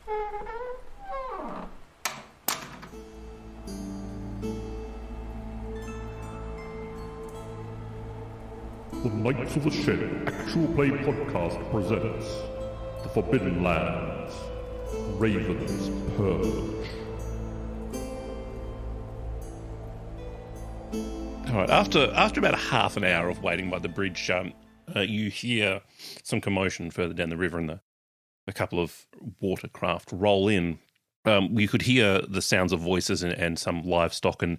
The Knights of the Shed Actual Play Podcast presents The Forbidden Lands, Raven's Purge. All right, after about a half an hour of waiting by the bridge, you hear some commotion further down the river and a couple of watercraft roll in. You could hear the sounds of voices and some livestock, and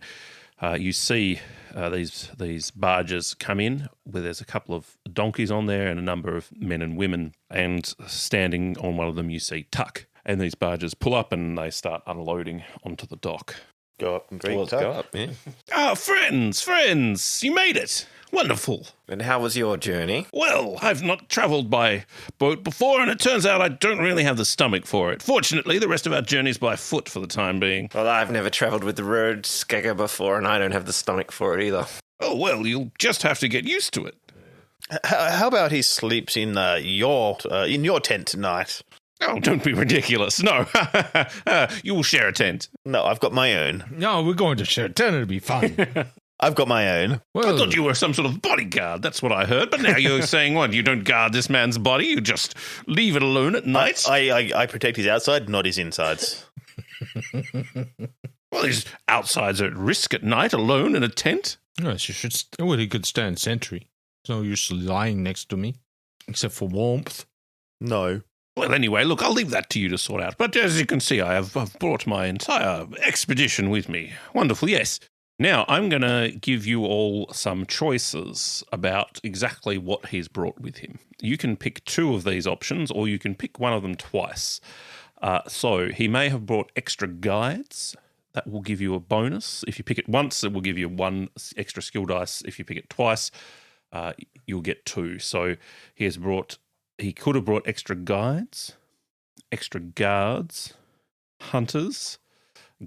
you see these barges come in where there's a couple of donkeys on there and a number of men and women, and standing on one of them you see Tuck. And these barges pull up and they start unloading onto the dock. Go up and greet Tuck. Go up, yeah. Ah, friends, you made it. Wonderful. And how was your journey? Well, I've not travelled by boat before, and it turns out I don't really have the stomach for it. Fortunately, the rest of our journey's by foot for the time being. Well, I've never travelled with the road skagger before, and I don't have the stomach for it either. Oh, well, you'll just have to get used to it. How about he sleeps in your tent tonight? Oh, don't be ridiculous. No. You will share a tent. No, I've got my own. No, we're going to share a tent. It'll be fun. I've got my own. Well, I thought you were some sort of bodyguard. That's what I heard. But now you're saying, what, you don't guard this man's body? You just leave it alone at night? I protect his outside, not his insides. Well, his outsides are at risk at night, alone in a tent. yes, you should. Well, he could stand sentry. So you're just lying next to me, except for warmth. No. Well, anyway, look, I'll leave that to you to sort out. But as you can see, I've brought my entire expedition with me. Wonderful, yes. Now, I'm going to give you all some choices about exactly what he's brought with him. You can pick two of these options, or you can pick one of them twice. So he may have brought extra guides. That will give you a bonus. If you pick it once, it will give you one extra skill dice. If you pick it twice, you'll get two. So he could have brought extra guides, extra guards, hunters,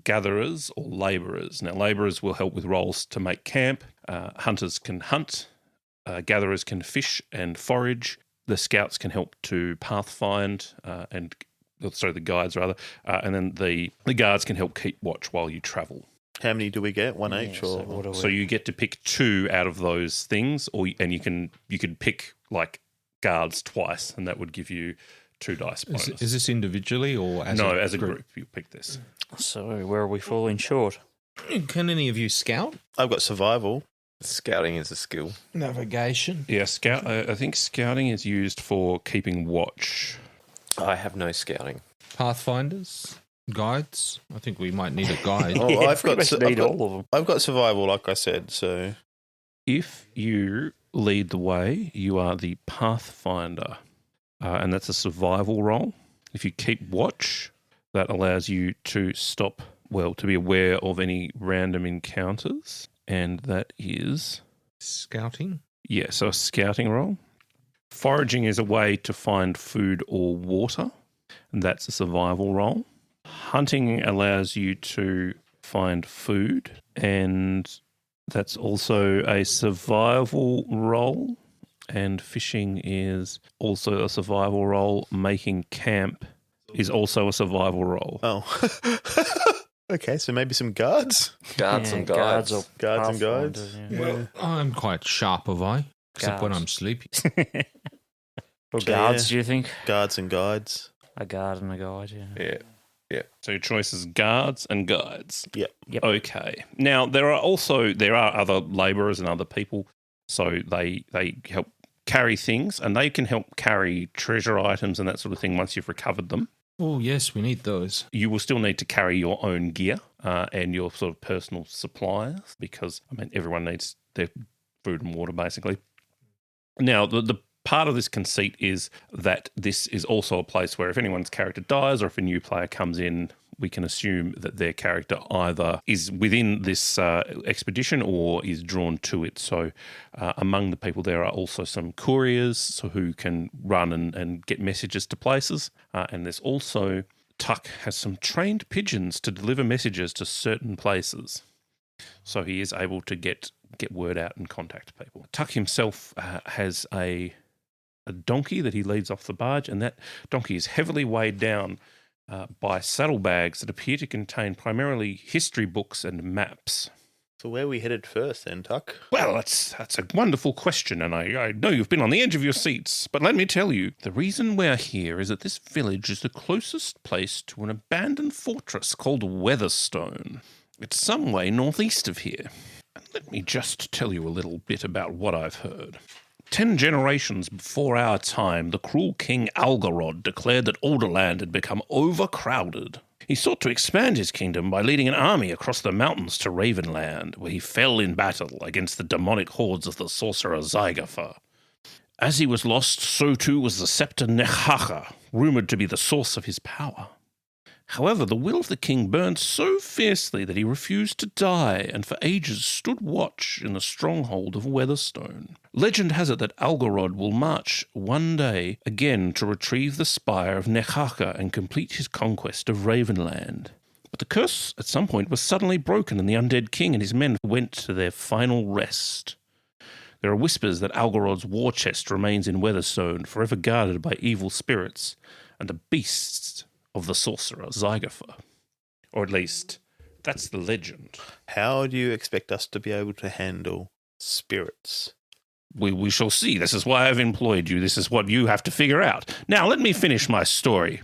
gatherers, or labourers. Now, labourers will help with rolls to make camp. Hunters can hunt. Gatherers can fish and forage. The scouts can help to pathfind the guides rather. And then the guards can help keep watch while you travel. How many do we get? One each, or So you get to pick two out of those things, and you can pick like guards twice, and that would give you 2 dice bonus. Is this individually or as as a group? You pick this. So where are we falling short? Can any of you scout? I've got survival. Scouting is a skill. Navigation. Yeah, scout. I think scouting is used for keeping watch. I have no scouting. Pathfinders. Guides. I think we might need a guide. Oh, Yeah, I've got all of them. I've got survival, like I said. So If you lead the way, you are the pathfinder, and that's a survival roll. If you keep watch, that allows you to to be aware of any random encounters, and that is... Scouting. Yeah, so a scouting roll. Foraging is a way to find food or water, and that's a survival roll. Hunting allows you to find food, and that's also a survival roll. And fishing is also a survival roll. Making camp is also a survival roll. Oh. Okay, so maybe some guards? Guards and guides. or Guards and guides. pathfinders, yeah. Well, I'm quite sharp of eye, except when Guards. I'm sleepy. Or So, guards, yeah. do you think? Guards and guides. A guard and a guide, yeah. Yeah. So your choice is guards and guides. Yep. Okay. Now, there are other labourers and other people, so they help carry things, and they can help carry treasure items and that sort of thing once you've recovered them. Oh, yes, we need those. You will still need to carry your own gear and your sort of personal supplies because, everyone needs their food and water, basically. Now, the part of this conceit is that this is also a place where if anyone's character dies or if a new player comes in, we can assume that their character either is within this expedition or is drawn to it. So among the people there are also some couriers who can run and get messages to places. And there's also, Tuck has some trained pigeons to deliver messages to certain places. So he is able to get word out and contact people. Tuck himself has a donkey that he leads off the barge, and that donkey is heavily weighed down by saddlebags that appear to contain primarily history books and maps. So where are we headed first then, Tuck? Well, that's a wonderful question, and I know you've been on the edge of your seats, but let me tell you, the reason we're here is that this village is the closest place to an abandoned fortress called Weatherstone. It's some way northeast of here. And let me just tell you a little bit about what I've heard. 10 generations before our time, the cruel king Algarod declared that Alderland had become overcrowded. He sought to expand his kingdom by leading an army across the mountains to Ravenland, where he fell in battle against the demonic hordes of the sorcerer Zygafa. As he was lost, so too was the scepter Nechacha, rumoured to be the source of his power. However, the will of the king burned so fiercely that he refused to die and for ages stood watch in the stronghold of Weatherstone. Legend has it that Algarod will march one day again to retrieve the spire of Nechacha and complete his conquest of Ravenland. But the curse at some point was suddenly broken and the undead king and his men went to their final rest. There are whispers that Algarod's war chest remains in Weatherstone, forever guarded by evil spirits and the beasts of the sorcerer Zygafa. Or at least, that's the legend. How do you expect us to be able to handle spirits? We shall see. This is why I've employed you. This is what you have to figure out. Now, let me finish my story.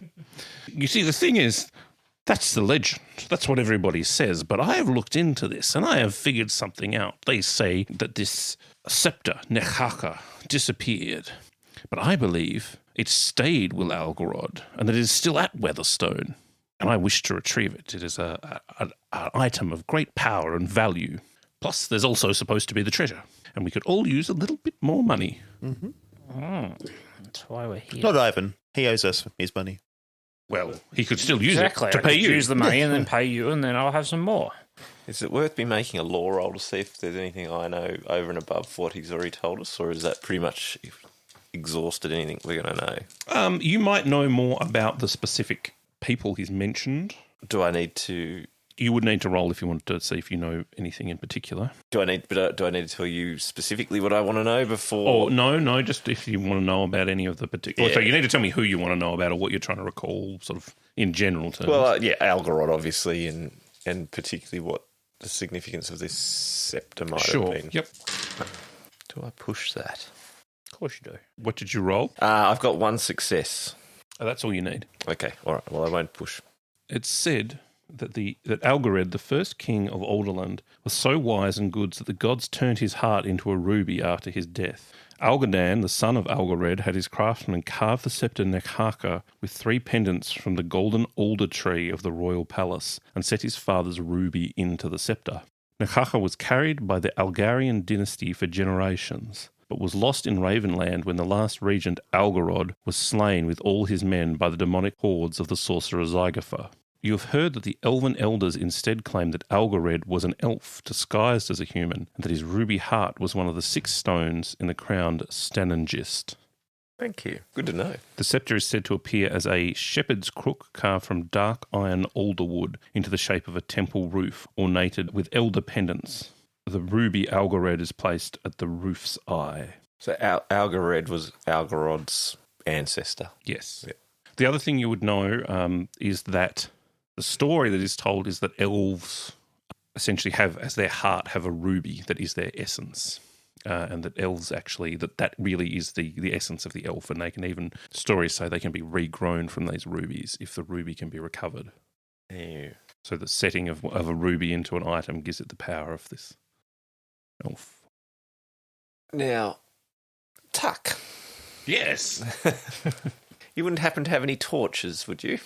You see, the thing is, that's the legend. That's what everybody says. But I have looked into this, and I have figured something out. They say that this scepter, Nechacha, disappeared. But I believe it stayed with Algarod, and that it is still at Weatherstone. And I wish to retrieve it. It is an item of great power and value. Plus, there's also supposed to be the treasure. And we could all use a little bit more money. Mm-hmm. That's why we're here. Not Ivan. He owes us his money. Well, he could still use Exactly. it to I pay could you. use the money and then pay you, and then I'll have some more. Is it worth me making a law roll to see if there's anything I know over and above what he's already told us, or is that pretty much exhausted anything we're going to know? You might know more about the specific people he's mentioned. Do I need to? You would need to roll if you wanted to see if you know anything in particular. Do I need to tell you specifically what I want to know before? Or no, just if you want to know about any of the particular. Yeah. So you need to tell me who you want to know about or what you're trying to recall, sort of in general terms. Well, yeah, Algarod, obviously, and particularly what the significance of this scepter might have been. Yep. Do I push that? Of course you do. What did you roll? I've got one success. Oh, that's all you need. Okay, all right. Well, I won't push. It's said that Algared, the first king of Alderland, was so wise and good that the gods turned his heart into a ruby after his death. Algadan, the son of Algared, had his craftsmen carve the scepter Nechacha with 3 pendants from the golden alder tree of the royal palace and set his father's ruby into the scepter. Nechacha was carried by the Algarian dynasty for generations, but was lost in Ravenland when the last regent, Algarod, was slain with all his men by the demonic hordes of the sorcerer Zygafa. You have heard that the elven elders instead claimed that Algared was an elf disguised as a human, and that his ruby heart was one of the 6 stones in the crowned Stanangist. Thank you. Good to know. The scepter is said to appear as a shepherd's crook carved from dark iron alder wood into the shape of a temple roof, ornated with elder pendants. The ruby Algared is placed at the roof's eye. So Algared was Algarod's ancestor. Yes. Yep. The other thing you would know is that the story that is told is that elves essentially have, as their heart, have a ruby that is their essence. And that elves actually, that really is the essence of the elf. And they can even, stories say they can be regrown from these rubies if the ruby can be recovered. Ew. So the setting of a ruby into an item gives it the power of this elf. Now, Tuck. Yes. You wouldn't happen to have any torches, would you?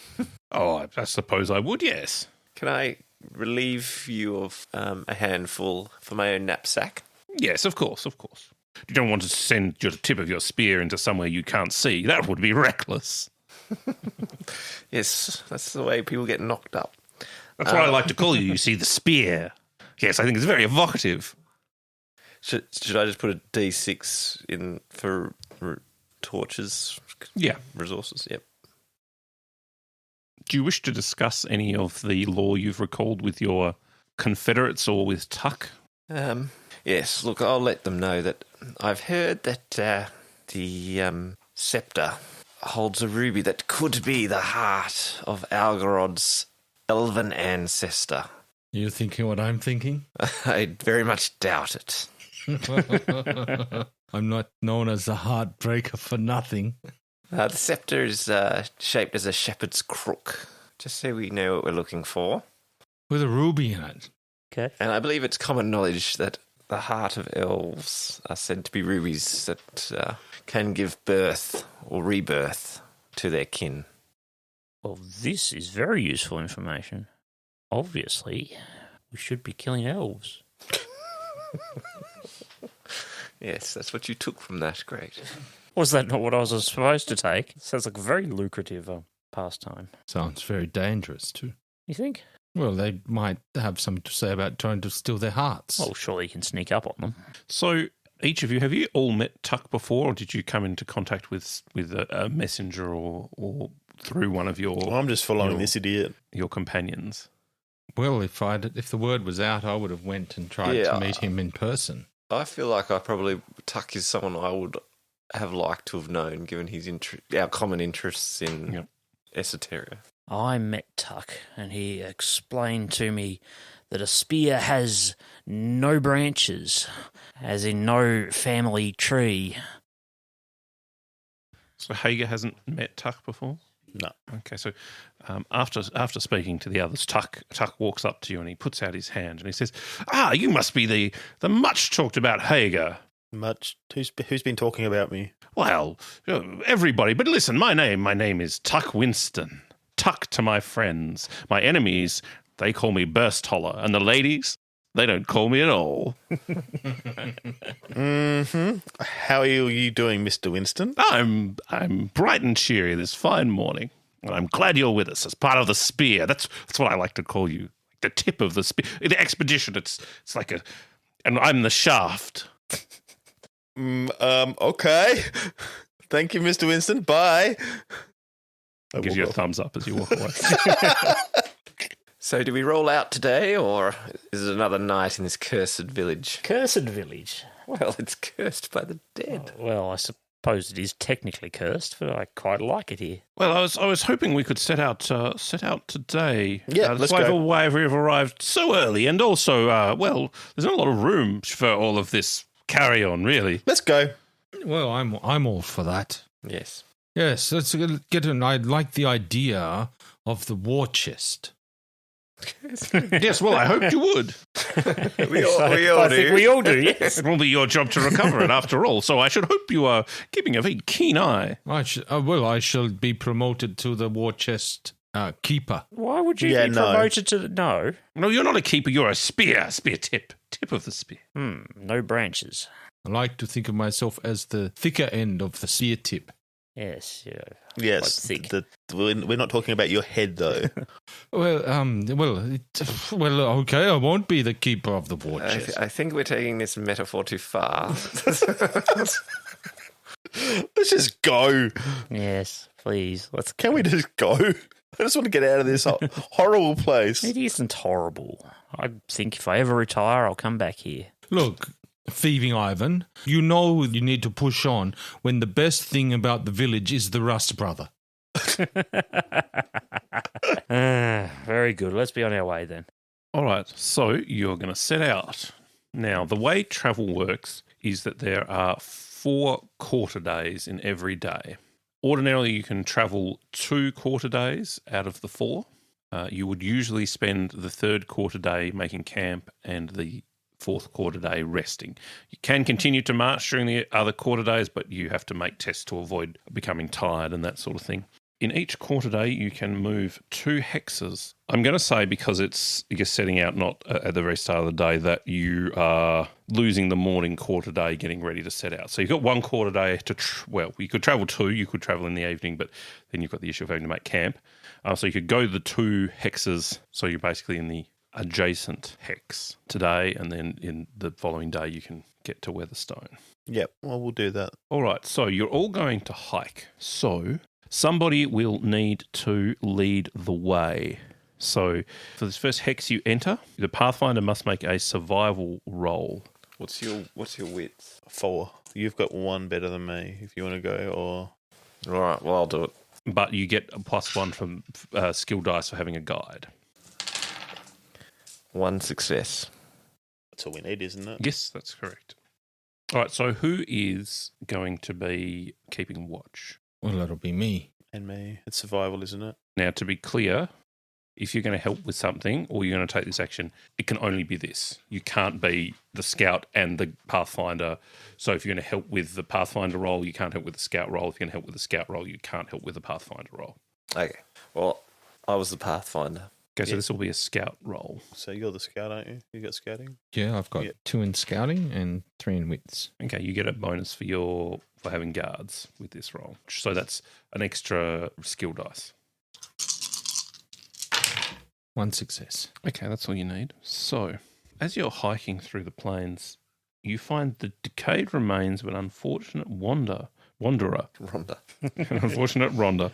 Oh, I suppose I would, yes. Can I relieve you of a handful for my own knapsack? Yes, of course. You don't want to send your tip of your spear into somewhere you can't see. That would be reckless. Yes, that's the way people get knocked up. That's what I like to call you see, the spear. Yes, I think it's very evocative. Should I just put a D6 in for torches? Yeah. Resources, yep. Do you wish to discuss any of the lore you've recalled with your confederates or with Tuck? Yes, look, I'll let them know that I've heard that the scepter holds a ruby that could be the heart of Algarod's elven ancestor. You thinking what I'm thinking? I very much doubt it. I'm not known as a heartbreaker for nothing. The scepter is shaped as a shepherd's crook, just so we know what we're looking for. With a ruby in it. Okay. And I believe it's common knowledge that the heart of elves are said to be rubies that can give birth or rebirth to their kin. Well, this is very useful information. Obviously, we should be killing elves. Yes, that's what you took from that. Great. Was that not what I was supposed to take? Sounds like a very lucrative pastime. Sounds very dangerous, too. You think? Well, they might have something to say about trying to steal their hearts. Well, surely you can sneak up on them. So, each of you, have you all met Tuck before, or did you come into contact with a messenger or through one of your... I'm just following this idiot. Your companions? Well, if the word was out, I would have went and tried to meet him in person. I feel like Tuck is someone I would have liked to have known, given his our common interests in esoteria. I met Tuck, and he explained to me that a spear has no branches, as in no family tree. So Hager hasn't met Tuck before? No. Okay, so after speaking to the others, Tuck walks up to you and he puts out his hand and he says, you must be the much-talked-about Hager. Much? Who's been talking about me? Well, everybody. But listen, my name is Tuck Winston. Tuck to my friends. My enemies, they call me Burst Holler. And the ladies, they don't call me at all. Mm-hmm. How are you doing, Mr. Winston? I'm bright and cheery this fine morning. And I'm glad you're with us as part of the spear. That's what I like to call you. The tip of the spear. The expedition, it's like and I'm the shaft. Okay. Thank you, Mr. Winston. Bye. Gives you a thumbs up as you walk away. So do we roll out today, or is it another night in this cursed village? Cursed village? Well, it's cursed by the dead. Well, I suppose it is technically cursed, but I quite like it here. Well, I was hoping we could set out today. Yeah, that's let's why go. we've arrived so early, and also, there's not a lot of room for all of this carry on, really. Let's go. Well, I'm all for that. Yes. Yes, let's get in. I like the idea of the war chest. Yes, well, I hoped you would. We all do. think we all do, yes. It will be your job to recover it after all, so I should hope you are keeping a very keen eye. I shall be promoted to the war chest keeper. Why would you Yeah, be no. promoted to... No. No, you're not a keeper, you're a spear tip of the spear. No branches. I like to think of myself as the thicker end of the spear tip. Yes, yeah. Yes. Quite thick. We're not talking about your head, though. Okay, I won't be the keeper of the war chest. I think we're taking this metaphor too far. Let's just go. Yes, please. Can we just go? I just want to get out of this horrible place. It isn't horrible. I think if I ever retire, I'll come back here. Look, Thieving Ivan, you know you need to push on when the best thing about the village is the Rust Brother. Very good. Let's be on our way then. All right, so you're going to set out. Now, the way travel works is that there are 4 quarter days in every day. Ordinarily, you can travel 2 quarter days out of the 4. You would usually spend the 3rd quarter day making camp and the 4th quarter day resting. You can continue to march during the other quarter days, but you have to make tests to avoid becoming tired and that sort of thing. In each quarter day, you can move 2 hexes. I'm going to say, because you're setting out not at the very start of the day, that you are losing the morning quarter day getting ready to set out. So you've got 1 quarter day you could travel 2, you could travel in the evening, but then you've got the issue of having to make camp. So you could go the 2 hexes, so you're basically in the adjacent hex today, and then in the following day you can get to Weatherstone. Yep, well, we'll do that. All right, so you're all going to hike. So somebody will need to lead the way. So for this first hex you enter, the Pathfinder must make a survival roll. What's your width? 4. You've got 1 better than me if you want to go, or... All right, well, I'll do it. But you get a +1 from skill dice for having a guide. 1 success. That's all we need, isn't it? Yes, that's correct. All right, so who is going to be keeping watch? Well, that'll be me. And me. It's survival, isn't it? Now, to be clear, if you're going to help with something or you're going to take this action, it can only be this. You can't be the scout and the pathfinder. So if you're going to help with the pathfinder role, you can't help with the scout role. If you're going to help with the scout role, you can't help with the pathfinder role. Okay. Well, I was the pathfinder. Okay, so this will be a scout role. So you're the scout, aren't you? You got scouting? Yeah, I've got 2 in scouting and 3 in wits. Okay, you get a bonus for having guards with this role. So that's an extra skill dice. 1 success. Okay, that's all you need. So, as you're hiking through the plains, you find the decayed remains of an unfortunate wanderer. Rhonda. An unfortunate Rhonda.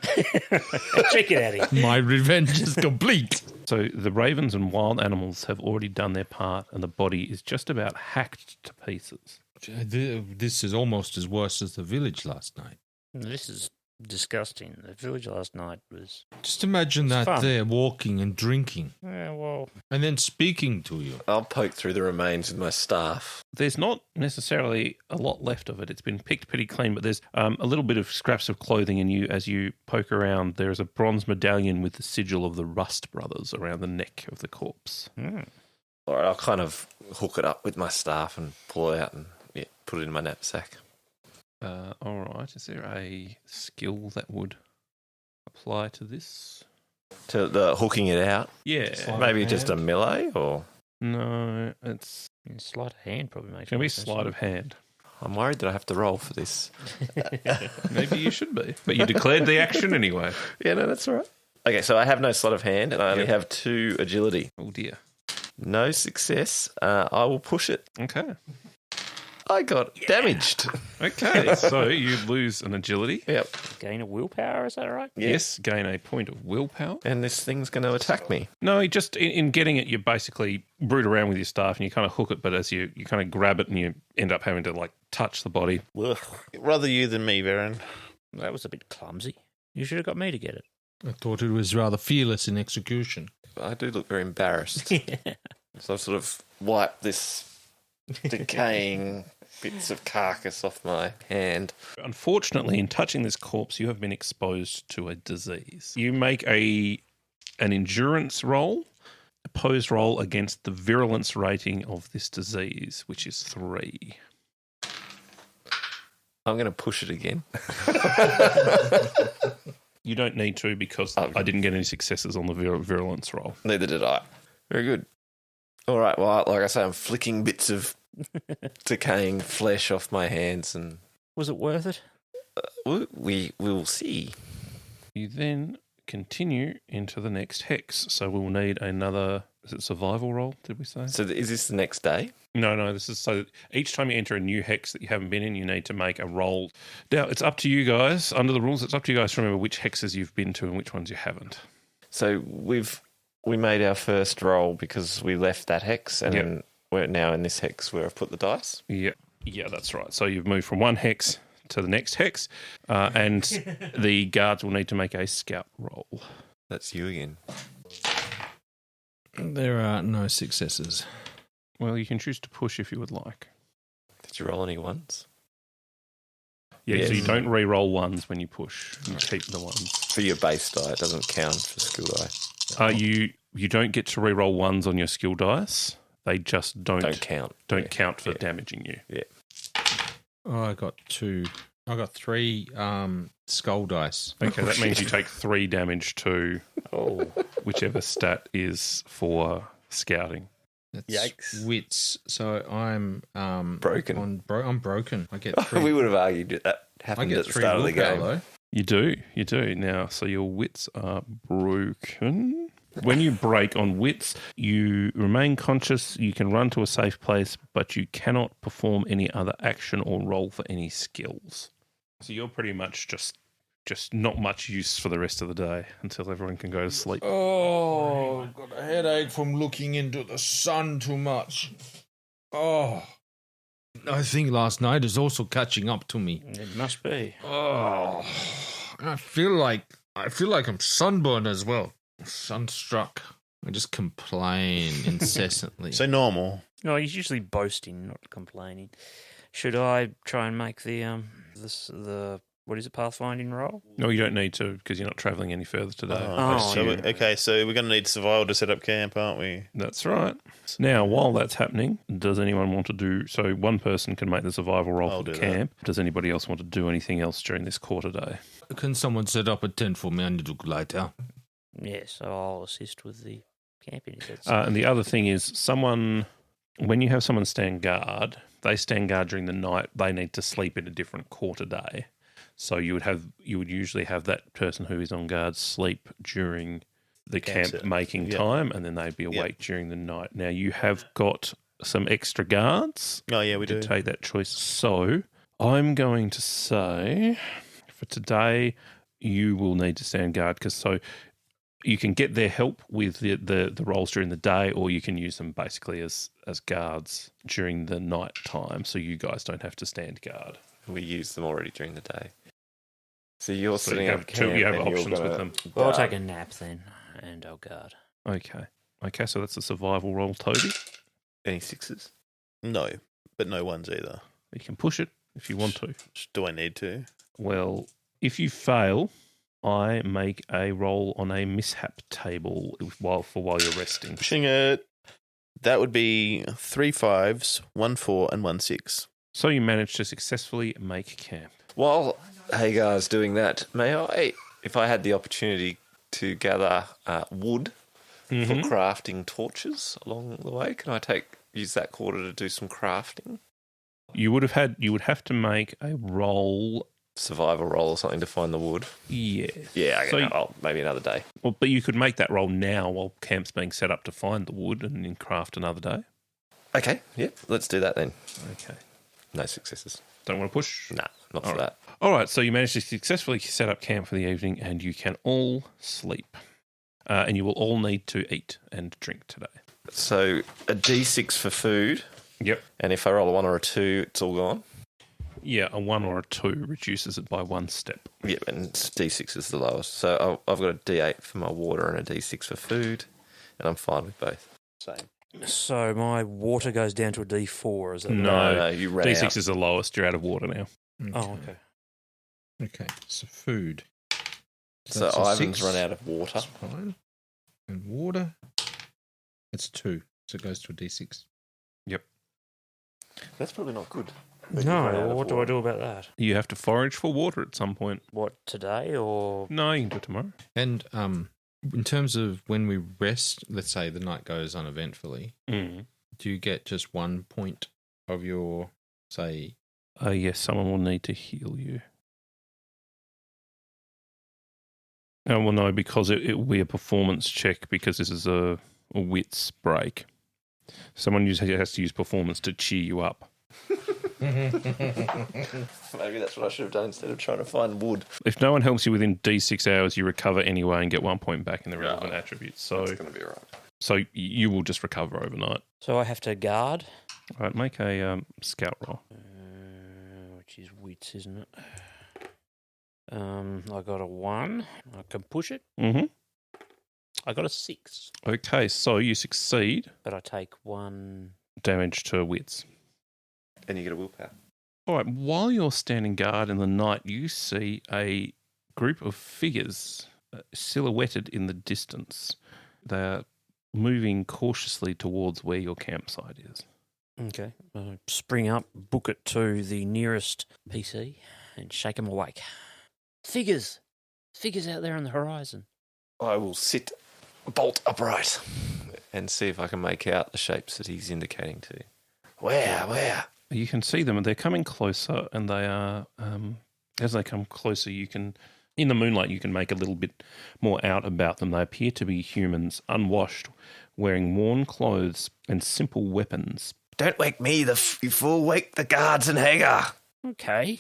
Check it out here. My revenge is complete. So the ravens and wild animals have already done their part, and the body is just about hacked to pieces. This is almost as worse as the village last night. This is disgusting. The village last night was... Just imagine that fun. there walking and drinking Yeah, well... and then speaking to you. I'll poke through the remains with my staff. There's not necessarily a lot left of it. It's been picked pretty clean, but there's a little bit of scraps of clothing, and as you poke around, there's a bronze medallion with the sigil of the Rust brothers around the neck of the corpse. All right, I'll kind of hook it up with my staff and pull it out and put it in my knapsack. All right. Is there a skill that would apply to this? To the hooking it out? Yeah. Maybe just a melee or... No, it's Sleight of hand probably makes going to be more sense. sleight of hand. I'm worried that I have to roll for this. Maybe you should be. But you declared the action anyway. Yeah, no, that's all right. Okay, so I have no sleight of hand and I only have 2 agility. Oh, dear. No success. I will push it. Okay. I got damaged. Okay, so you lose an agility. Yep. Gain a willpower, is that right? Yes, gain a point of willpower. And this thing's going to attack me. No, just in getting it, you basically brood around with your staff and you kind of hook it, but as you kind of grab it and you end up having to, touch the body. Ugh. Rather you than me, Baron. That was a bit clumsy. You should have got me to get it. I thought it was rather fearless in execution. I do look very embarrassed. So I sort of wipe this decaying bits of carcass off my hand. Unfortunately, in touching this corpse, you have been exposed to a disease. You make an endurance roll, opposed roll against the virulence rating of this disease, which is 3. I'm going to push it again. You don't need to because I didn't get any successes on the virulence roll. Neither did I. Very good. All right, well, like I say, I'm flicking bits of decaying flesh off my hands and... Was it worth it? We will see. You then continue into the next hex. So we'll need another... Is it survival roll, did we say? So is this the next day? No, this is so that each time you enter a new hex that you haven't been in, you need to make a roll. Now, it's up to you guys. Under the rules, it's up to you guys to remember which hexes you've been to and which ones you haven't. So we made our first roll because we left that hex and we're now in this hex where I've put the dice. Yeah, that's right. So you've moved from one hex to the next hex, and the guards will need to make a scout roll. That's you again. There are no successes. Well, you can choose to push if you would like. Did you roll any ones? Yeah, Yes. so you don't re-roll ones when you push. You keep the ones. For your base die, it doesn't count for skill die. You don't get to re-roll ones on your skill dice. They just don't count. Don't count for damaging you. Yeah. Oh, I got 2. I got 3 skull dice. Okay, that means you take 3 damage to whichever stat is for scouting. That's Yikes. Wits. So I'm Broken. I'm broken. I get 3. We would have argued that I happened get at the 3 start of the willpower, game. though. You do. Now, so your wits are broken. When you break on wits, you remain conscious, you can run to a safe place, but you cannot perform any other action or roll for any skills. So you're pretty much just not much use for the rest of the day until everyone can go to sleep. Oh, I've got a headache from looking into the sun too much. Oh. I think last night is also catching up to me. It must be. Oh. I feel like I'm sunburned as well. Sunstruck. I just complain incessantly. So normal. No, he's usually boasting, not complaining. Should I try and make the what is it, pathfinding roll? No, you don't need to because you're not travelling any further today. So we're going to need survival to set up camp, aren't we? That's right. Now, while that's happening, does anyone want to do... So one person can make the survival roll I'll for the do camp. Does anybody else want to do anything else during this quarter day? Can someone set up a tent for me? I need to lie down. Yes, so I'll assist with the camping. If that's And the other thing is when you have someone stand guard, they stand guard during the night, they need to sleep in a different quarter day. So you would usually have that person who is on guard sleep during the camp making time, and then they'd be awake during the night. Now you have got some extra guards. Oh yeah, we do. Take that choice. So I'm going to say for today you will need to stand guard because you can get their help with the roles during the day, or you can use them basically as guards during the night time, so you guys don't have to stand guard. We use them already during the day. So you're sitting up two. camp You have and you're options with gonna them. Well, I'll guard. take a nap then, and I'll guard. Okay. So that's a survival roll, Toby. Any sixes? No, but no ones either. You can push it if you want to. Do I need to? Well, if you fail, I make a roll on a mishap table while you're resting. Pushing it. That would be 3 5s, 1 4, and 1 6. So you managed to successfully make camp. While Hagar's doing that, may I, if I had the opportunity to gather wood for crafting torches along the way, can I use that quarter to do some crafting? You would have to make a roll. Survival roll or something to find the wood. Yeah. Yeah, maybe another day. Well, but you could make that roll now while camp's being set up to find the wood and then craft another day. Okay, yep, let's do that then. Okay. No successes. Don't want to push? Nah, not for that. All right, so you managed to successfully set up camp for the evening and you can all sleep. And you will all need to eat and drink today. So a D6 for food. Yep. And if I roll a 1 or a 2, it's all gone? Yeah, a 1 or a 2 reduces it by 1 step. Yep, and D6 is the lowest. So I've got a D8 for my water and a D6 for food, and I'm fine with both. Same. So my water goes down to a D4, is that No, you ran D6 out. is the lowest. You're out of water now. Oh, okay. Okay, so food. So That's a Ivan's 6. run out of water. That's fine. And water, it's 2, so it goes to a D6. Yep. That's probably not good. No, what do I do about that? You have to forage for water at some point. What, today or? No, you can do it tomorrow. And in terms of when we rest, let's say the night goes uneventfully, do you get just 1 point of your, say... Yes, someone will need to heal you. Oh, well, no, because it will be a performance check because this is a wits break. Someone usually has to use performance to cheer you up. Maybe that's what I should have done instead of trying to find wood. If no one helps you within D6 hours, you recover anyway and get 1 point back in the relevant attributes. So That's going to be all right. So you will just recover overnight. So I have to guard? All right, make a scout roll. Which is wits, isn't it? I got a 1. I can push it. Mm-hmm. I got a 6. Okay, so you succeed. But I take 1... Damage to wits. And you get a willpower. All right, while you're standing guard in the night, you see a group of figures silhouetted in the distance. They're moving cautiously towards where your campsite is. Okay. Spring up, book it to the nearest PC and shake them awake. Figures! Figures out there on the horizon. I will sit bolt upright and see if I can make out the shapes that he's indicating to. Where? You can see them, and they're coming closer, and they are, as they come closer, you can, in the moonlight, you can make a little bit more out about them. They appear to be humans, unwashed, wearing worn clothes and simple weapons. Don't wake me, you fool. Wake the guards and Hagar. Okay.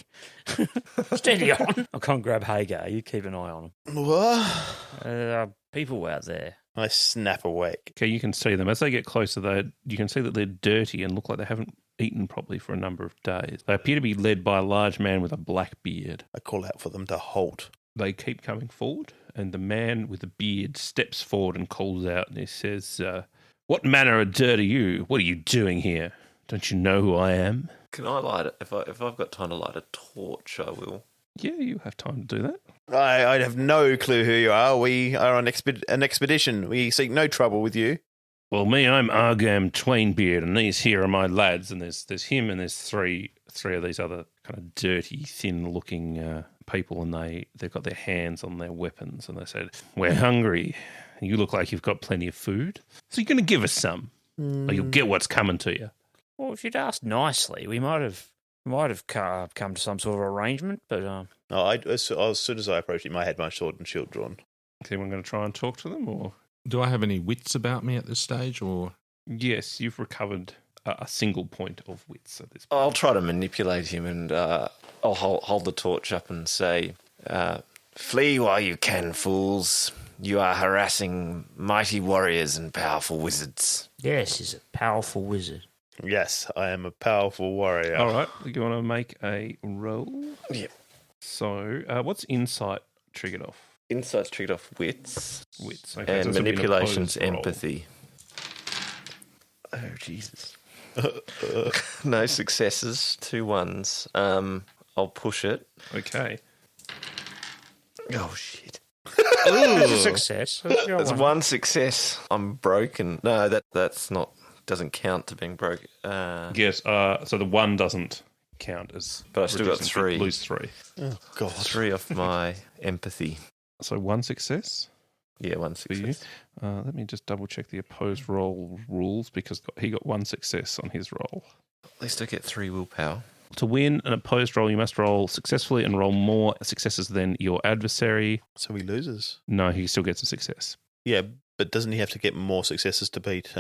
Steady on. I can't grab Hagar. You keep an eye on them. What? There are people out there. I snap awake. Okay, you can see them. As they get closer, you can see that they're dirty and look like they haven't eaten properly for a number of days. They appear to be led by a large man with a black beard. I call out for them to halt. they keep coming forward, and the man with the beard steps forward and calls out, and he says, "What manner of dirt are you? What are you doing here? Don't you know who I am?" Can I light it? If I've got time to light a torch, I will. Yeah, you have time to do that. I have no clue who you are. We are on an expedition. We seek no trouble with you. Well, I'm Argam Twainbeard, and these here are my lads, and there's him, and there's three of these other kind of dirty, thin-looking people, and they've got their hands on their weapons, and they said, "We're hungry. You look like you've got plenty of food, so you're going to give us some, or you'll get what's coming to you." Well, if you'd asked nicely, we might have come to some sort of arrangement, but As soon as I approached him, I had my sword and shield drawn. Is anyone going to try and talk to them, or...? Do I have any wits about me at this stage, or...? Yes, you've recovered a single point of wits at this point. I'll try to manipulate him, and I'll hold the torch up and say, "Flee while you can, fools. You are harassing mighty warriors and powerful wizards." yes, he's a powerful wizard. Yes, I am a powerful warrior. All right, you want to make a roll? Yep. So, what's insight triggered off? Insight's triggered off wits. Wits. Okay, And so this will be an manipulation's opposed roll. empathy. Oh, Jesus. No successes, 2 1s. I'll push it. Okay. Oh, shit. It's a success. There's 1 success. I'm broken. No, that's not... doesn't count to being broken. Yes, so the 1 doesn't count as... But I still got reducing, 3. Lose 3. Oh, God. 3 off my empathy. So 1 success Yeah, 1 for you. success. Let me just double check the opposed roll rules, because he got 1 success on his roll. At least I get 3 willpower. To win an opposed roll, you must roll successfully and roll more successes than your adversary. So he loses. No, he still gets a success. Yeah, but doesn't he have to get more successes to beat...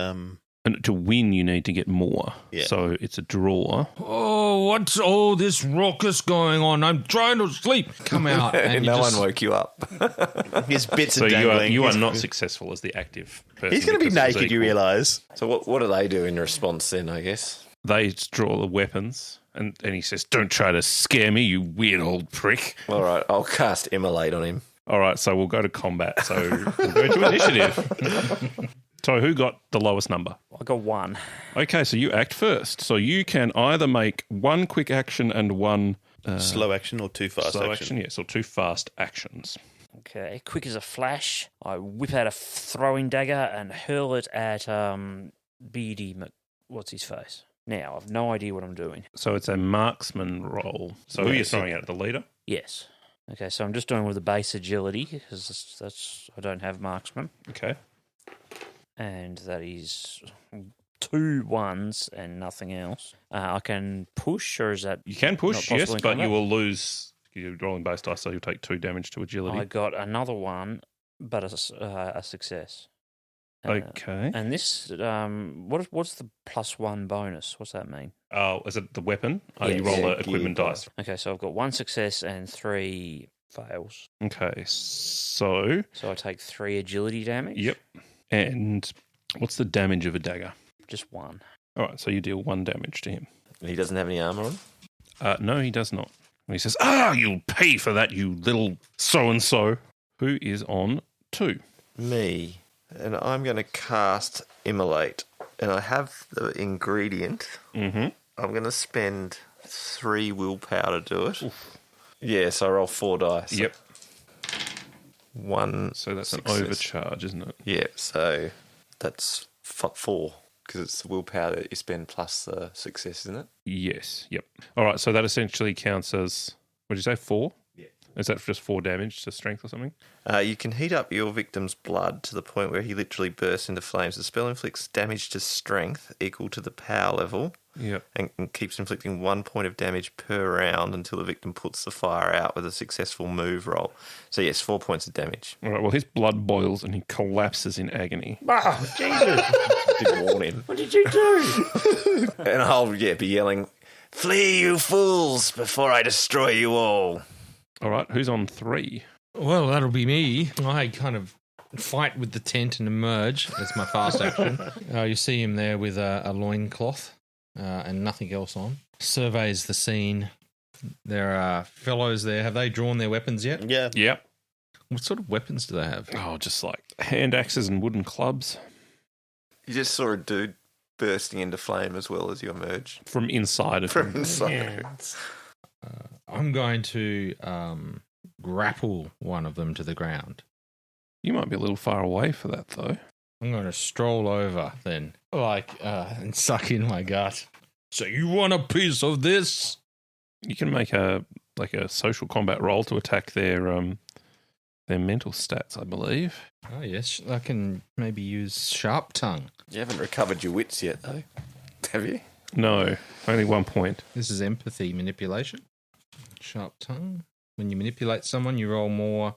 And to win, you need to get more. Yeah. So it's a draw. Oh, what's all this raucous going on? I'm trying to sleep. Come out. And no you just, one woke you up. his bits So are dangling. you are not successful as the active person. He's going to be because it's naked, you equal. realise. So what do they do in response then, I guess? They draw the weapons, and he says, "Don't try to scare me, you weird old prick." All right, I'll cast Immolate on him. All right, so we'll go to combat. So we'll go to initiative. So who got the lowest number? I got 1. Okay, so you act first. So you can either make 1 quick action and 1 Slow action or 2 fast slow action? action. Yes, or 2 fast actions. Okay, quick as a flash, I whip out a throwing dagger and hurl it at Beardy what's his face. Now, I've no idea what I'm doing. So it's a marksman roll. So who are you throwing at? The leader? Yes. Okay, so I'm just doing with the base agility, because that's I don't have marksman. Okay. And that is 2 1s and nothing else. I can push, or is that... You can push, not yes, possible in but combat? you will lose. You're rolling base dice, so you'll take 2 damage to agility. I got another 1, but a success. Okay. And this, what's the +1 bonus? What's that mean? Oh, is it the weapon? Oh, Yes. you roll Yeah, the equipment gear dice. Okay, so I've got 1 success and 3 fails. Okay, so So I take 3 agility damage. yep. And what's the damage of a dagger? Just 1. All right, so you deal 1 damage to him. He doesn't have any armor on? No, he does not. And he says, you'll pay for that, you little so-and-so. Who is on 2? Me. And I'm going to cast Immolate. And I have the ingredient. Mm-hmm. I'm going to spend 3 willpower to do it. Yeah, so I roll 4 dice. Yep. 1. So that's success. an overcharge, isn't it? Yeah, so that's 4. Because it's the willpower that you spend plus the success, isn't it? Yes, yep. All right, so that essentially counts as, what did you say, 4? Yeah. Is that just 4 damage to strength or something? You can heat up your victim's blood to the point where he literally bursts into flames. The spell inflicts damage to strength equal to the power level Yep. and keeps inflicting 1 point of damage per round until the victim puts the fire out with a successful move roll. So yes, 4 points of damage. All right, well, his blood boils and he collapses in agony. Oh, Jesus! Didn't warn him. What did you do? And I'll be yelling, "Flee, you fools, before I destroy you all." All right, who's on 3? Well, that'll be me. I kind of fight with the tent and emerge. That's my fast action. You see him there with a loincloth and nothing else on. Surveys the scene. There are fellows there. Have they drawn their weapons yet? Yeah. Yep. What sort of weapons do they have? Oh, just like hand axes and wooden clubs You just saw a dude bursting into flame as well as you emerge from inside of from him. inside. I'm going to grapple one of them to the ground. You might be a little far away for that, though. I'm going to stroll over then, and suck in my gut. So you want a piece of this? You can make a social combat roll to attack their mental stats, I believe. Oh, yes. I can maybe use sharp tongue. You haven't recovered your wits yet, though. Have you? No, only 1 point. This is empathy manipulation. Sharp tongue. When you manipulate someone, you roll more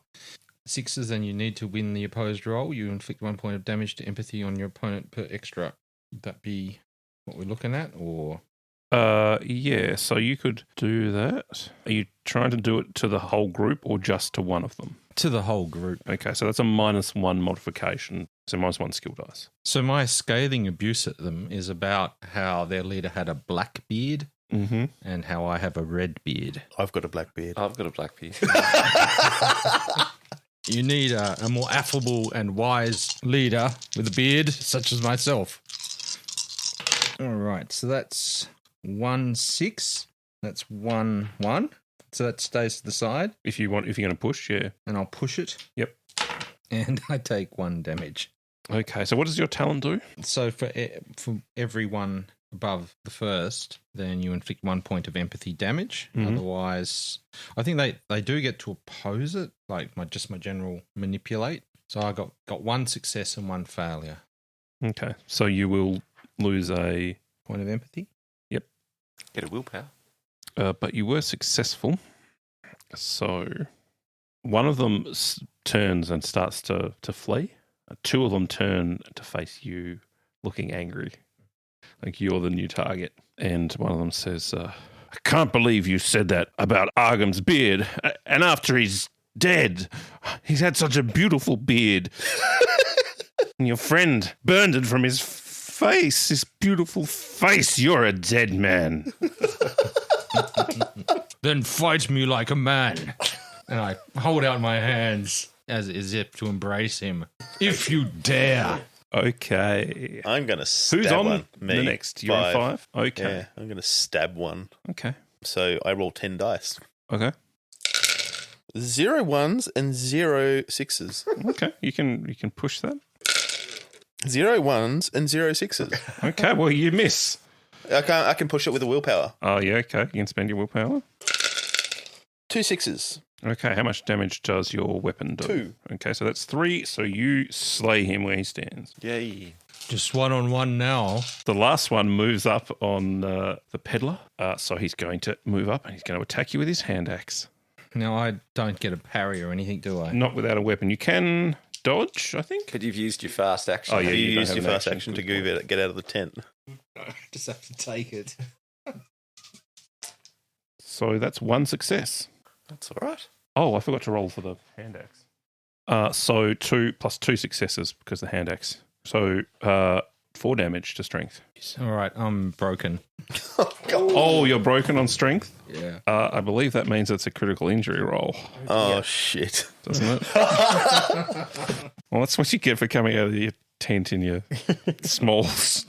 sixes than you need to win the opposed roll. You inflict 1 point of damage to empathy on your opponent per extra. Would that be what we're looking at, or? Yeah, so you could do that. Are you trying to do it to the whole group or just to one of them? To the whole group. Okay, so that's a -1 modification. So -1 skill dice. So my scathing abuse at them is about how their leader had a black beard Mm-hmm. and how I have a red beard. I've got a black beard. I've got a black beard. You need a more affable and wise leader with a beard, such as myself. All right, so that's 1-6. That's 1-1. So that stays to the side, If you're going to push, yeah. and I'll push it. Yep. And I take 1 damage. Okay, so what does your talent do? So for everyone above the first, then you inflict 1 point of empathy damage. Mhm. Otherwise, I think they do get to oppose it, like my general manipulate. So I got 1 success and 1 failure. Okay, so you will lose a... Point of empathy. Get a willpower. but you were successful. So one of them turns and starts to flee. 2 of them turn to face you looking angry. Like you're the new target. And one of them says, I can't believe you said that about Argham's beard. And after he's dead, he's had such a beautiful beard. And your friend burned it from his face, his beautiful face. You're a dead man. Then fight me like a man. And I hold out my hands as if to embrace him. If you dare. Okay. I'm going to stab Who's on one. the next? You're on 5? Okay. Yeah, I'm going to stab one. Okay. So I roll 10 dice. Okay. 0 1s and 0 6s. Okay. You can push that. 0 1s and 0 6s. Okay. Well, you miss. I can push it with a willpower. Oh, yeah. Okay. You can spend your willpower. 2 6s. Okay. How much damage does your weapon do? 2. Okay. So that's 3. So you slay him where he stands. Yay. Just 1-on-1 now. The last one moves up on the peddler. So he's going to move up and he's going to attack you with his hand axe. Now I don't get a parry or anything, do I? Not without a weapon. You can dodge, I think. But you've used your fast action. Oh, yeah. You don't used have your an fast action to get out of the tent. Just have to take it. So that's 1 success. That's all right. Oh, I forgot to roll for the hand axe. So 2 plus 2 successes because the hand axe. So 4 damage to strength. All right, I'm broken. Oh, you're broken on strength? Yeah. I believe that means it's a critical injury roll, Oh, shit. doesn't it? Well, that's what you get for coming out of your tent in your smalls.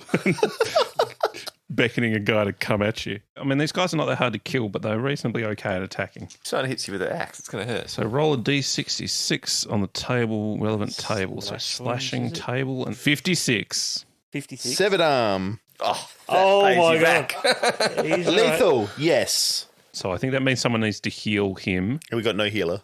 Beckoning a guy to come at you. I mean, these guys are not that hard to kill, but they're reasonably okay at attacking. If someone hits you with an axe, it's going to hurt. So roll a d66 on the table, relevant table. So slashing table and 56. 56. 7 arm. Oh my god. He's right. Lethal. Yes. So I think that means someone needs to heal him. We got no healer.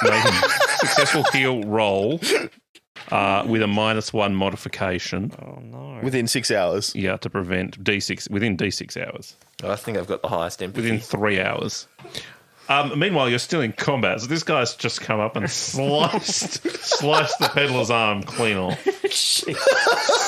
Make a successful heal roll with a -1 modification. Oh no. Within 6 hours. Yeah, to prevent D6 within D6 hours. I think I've got the highest empathy. Within 3 hours. Meanwhile, you're still in combat, so this guy's just come up and sliced the peddler's arm clean off.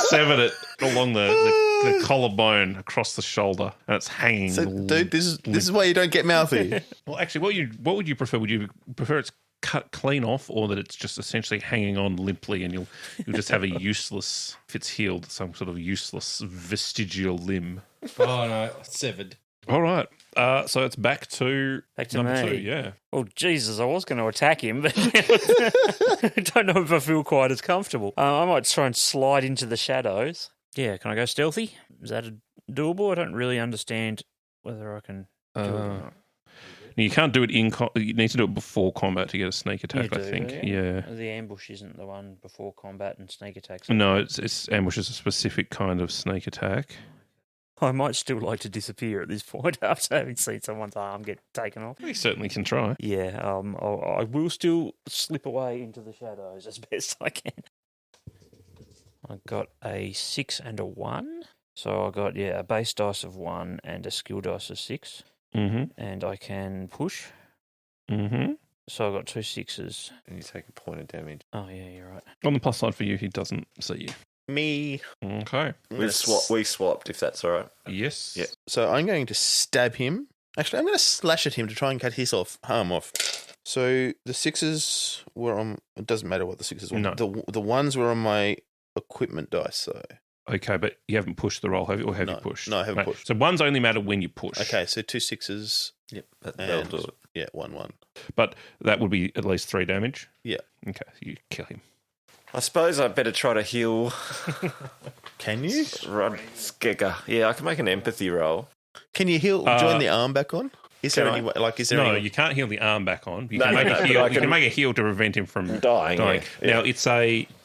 Severed it along the collarbone across the shoulder, and it's hanging. So, dude, this is why you don't get mouthy. Well, actually, what would you prefer? Would you prefer it's cut clean off, or that it's just essentially hanging on limply, and you'll just have a useless, if it's healed, some sort of useless vestigial limb? Oh no, severed. All right. So it's back to number me. 2, yeah. Oh, Jesus, I was going to attack him, but I don't know if I feel quite as comfortable. I might try and slide into the shadows. Yeah, can I go stealthy? Is that doable? I don't really understand whether I can do it or not. You can't do it you need to do it before combat to get a sneak attack, You I do, think. yeah? Yeah. The ambush isn't the one before combat and sneak attacks. No, it's ambush is a specific kind of sneak attack. I might still like to disappear at this point after having seen someone's arm get taken off. We certainly can try. Yeah, I will still slip away into the shadows as best I can. I got a 6 and a 1. So I got, a base dice of 1 and a skill dice of 6. Mm-hmm. And I can push. Mm-hmm. So I got 2 6s. And you take a point of damage. Oh, yeah, you're right. On the plus side for you, he doesn't see you. Me. Okay. We swapped, if that's all right. Yes. Yeah. So I'm going to stab him. Actually, I'm going to slash at him to try and cut his arm off. So the 6s were on... It doesn't matter what the 6s were. No. The 1s were on my equipment dice, though. Okay, but you haven't pushed the roll, have you? Or have you pushed? No, I haven't pushed. So 1s only matter when you push. Okay, so 2 6s. Yep, that'll do it. Yeah, 1. But that would be at least 3 damage? Yeah. Okay, you kill him. I suppose I better try to heal Can you? Rod Skegger. Yeah, I can make an empathy roll. Can you heal? Join the arm back on? Is there Can any I? way? Like, is there No, any? you can't heal the arm back on. You No, can make no, a but heal. I You can can- make a heal to prevent him from Dying, yeah. Now it's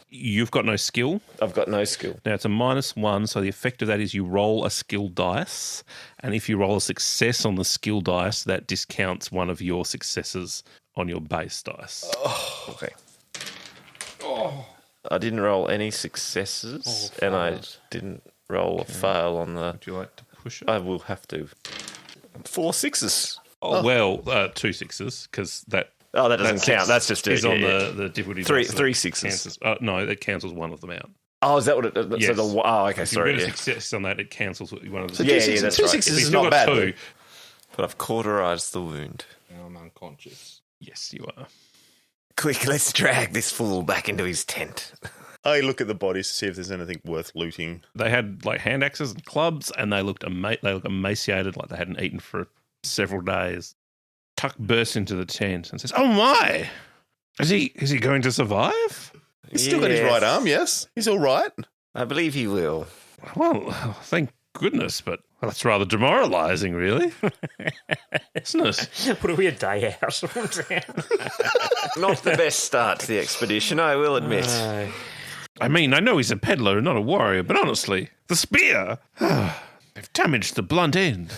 you've got no skill. I've got no skill. Now it's a -1, so the effect of that is you roll a skill dice, and if you roll a success on the skill dice, that discounts one of your successes on your base dice. Okay. I didn't roll any successes, and I didn't roll a fail on the... Would you like to push it? I will have to. 4 6s. Well, 2 6s because that. Oh, that doesn't that count. six That's just is it. on Yeah. the difficulty. Three dice, so 3 that 6s. cancels. No, that cancels one of them out. Oh, is that what it... Yes. So okay, If you sorry. get a Yeah. success on that, it cancels one of the. So Yeah, 2 6s, that's 2 right. 6s If you've is still not got bad. 2, But I've cauterized the wound. I'm unconscious. yes, you are. Quick, let's drag this fool back into his tent. I look at the bodies to see if there's anything worth looting. They had like hand axes and clubs, and they looked emaciated, like they hadn't eaten for several days. Tuck bursts into the tent and says, "Oh my! Is he going to survive?" He's still got his Yes. right arm, yes? He's all right. I believe he will. Well, thank goodness, but that's rather demoralising, really, isn't it? What are we, a day out from town? Not the best start to the expedition, I will admit. I mean, I know he's a peddler and not a warrior, but honestly, the spear, they've damaged the blunt end.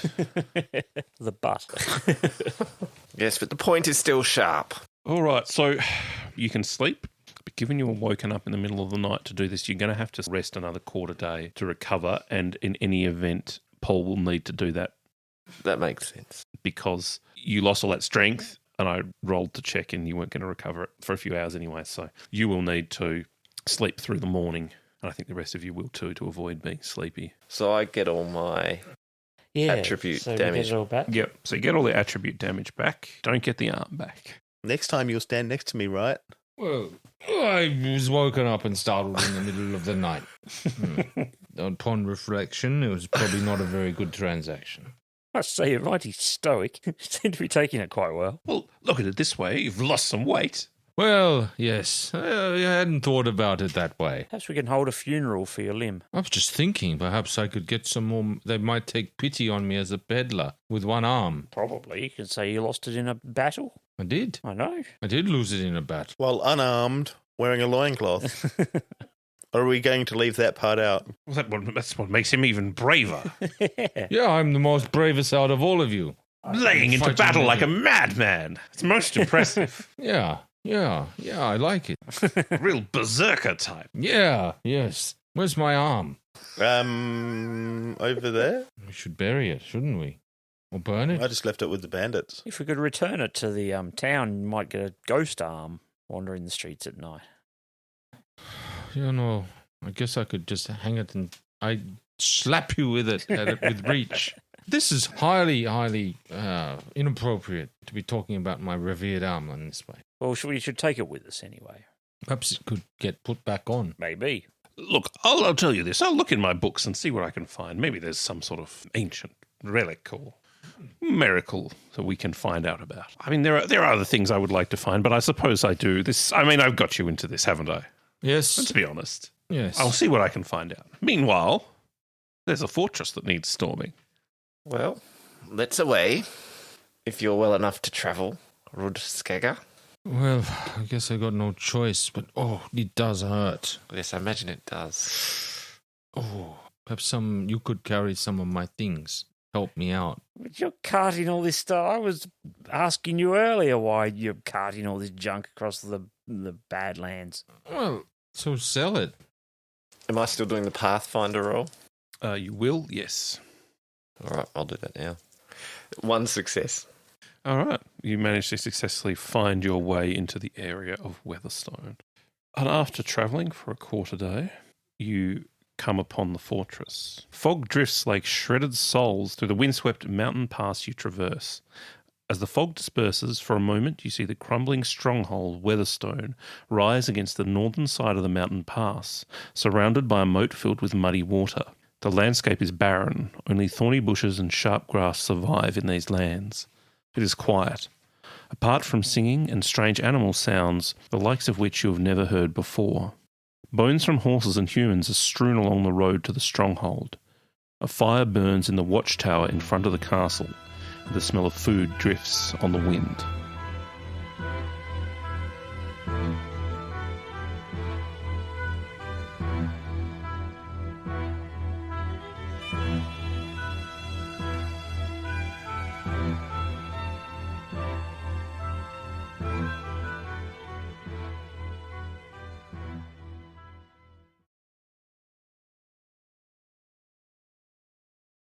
The butt. Yes, but the point is still sharp. All right, so you can sleep, but given you're woken up in the middle of the night to do this, you're going to have to rest another quarter day to recover, and in any event, Paul will need to do that That makes sense. because you lost all that strength, and I rolled to check and you weren't going to recover it for a few hours anyway, so you will need to sleep through the morning, and I think the rest of you will too, to avoid being sleepy. So I get all my... Attribute so damage. We get it all back. Yep, so you get all the attribute damage back, don't get the arm back. Next time you'll stand next to me, right? Well, I was woken up and startled in the middle of the night. Upon reflection, it was probably not a very good transaction. I must say, you're mighty stoic. You seem to be taking it quite well. Well, look at it this way, you've lost some weight. Well, yes, I hadn't thought about it that way. Perhaps we can hold a funeral for your limb. I was just thinking perhaps I could get some more... They might take pity on me as a peddler with one arm. Probably. You can say you lost it in a battle. I did. I know. I did lose it in a battle. While unarmed, wearing a loincloth. Or are we going to leave that part out? Well, that's what makes him even braver. Yeah, I'm the most bravest out of all of you. Laying into Fighting battle with like a you. madman. It's most impressive. Yeah, I like it. Real berserker type. Yeah, yes. Where's my arm? Over there? We should bury it, shouldn't we? Or burn it? I just left it with the bandits. If we could return it to the town, you might get a ghost arm wandering the streets at night. You know, I guess I could just hang it and I'd slap you with it with reach. This is highly inappropriate to be talking about my revered arm in this way. Well, we should take it with us anyway. Perhaps it could get put back on. Maybe. Look, I'll tell you this. I'll look in my books and see what I can find. Maybe there's some sort of ancient relic or miracle that we can find out about. I mean, there are other things I would like to find, but I suppose I do. I've got you into this, haven't I? Yes. Let's be honest. Yes. I'll see what I can find out. Meanwhile, there's a fortress that needs storming. Well, let's away. If you're well enough to travel, Rud Skegger. Well, I guess I got no choice, but it does hurt. Yes, I imagine it does. Oh, perhaps you could carry some of my things. Help me out. But you're carting all this stuff. I was asking you earlier why you're carting all this junk across the Badlands. Well, so sell it. Am I still doing the Pathfinder roll? You will, yes. All right, I'll do that now. 1 success. All right. You managed to successfully find your way into the area of Weatherstone. And after travelling for a quarter day, you come upon the fortress. Fog drifts like shredded souls through the windswept mountain pass you traverse. As the fog disperses, for a moment you see the crumbling stronghold Weatherstone rise against the northern side of the mountain pass, surrounded by a moat filled with muddy water. The landscape is barren, only thorny bushes and sharp grass survive in these lands. It is quiet, apart from singing and strange animal sounds, the likes of which you have never heard before. Bones from horses and humans are strewn along the road to the stronghold. A fire burns in the watchtower in front of the castle, and the smell of food drifts on the wind.